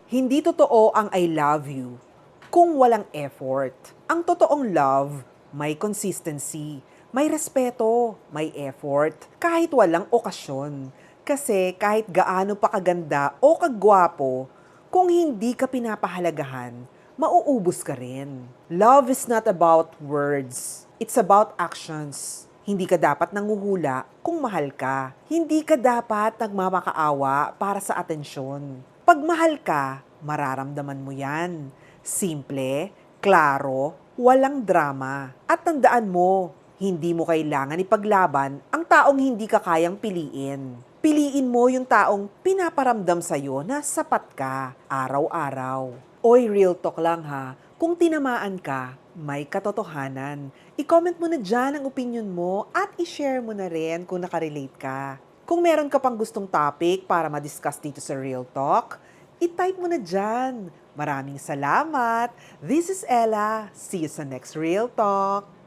Hindi totoo ang I love you kung walang effort. Ang totoong love, may consistency, may respeto, may effort, kahit walang okasyon. Kasi kahit gaano pa kaganda o kagwapo, kung hindi ka pinapahalagahan, mauubos ka rin. Love is not about words. It's about actions. Hindi ka dapat nanguhula kung mahal ka. Hindi ka dapat nagmamakaawa para sa atensyon. Pag mahal ka, mararamdaman mo yan. Simple, klaro, walang drama. At tandaan mo, hindi mo kailangan ipaglaban ang taong hindi ka kayang piliin. Piliin mo yung taong pinaparamdam sa'yo na sapat ka araw-araw. Oy, real talk lang ha. Kung tinamaan ka, may katotohanan. I-comment mo na dyan ang opinion mo at i-share mo na rin kung nakarelate ka. Kung meron ka pang gustong topic para ma-discuss dito sa Real Talk, i-type mo na dyan. Maraming salamat. This is Ella. See you sa next Real Talk.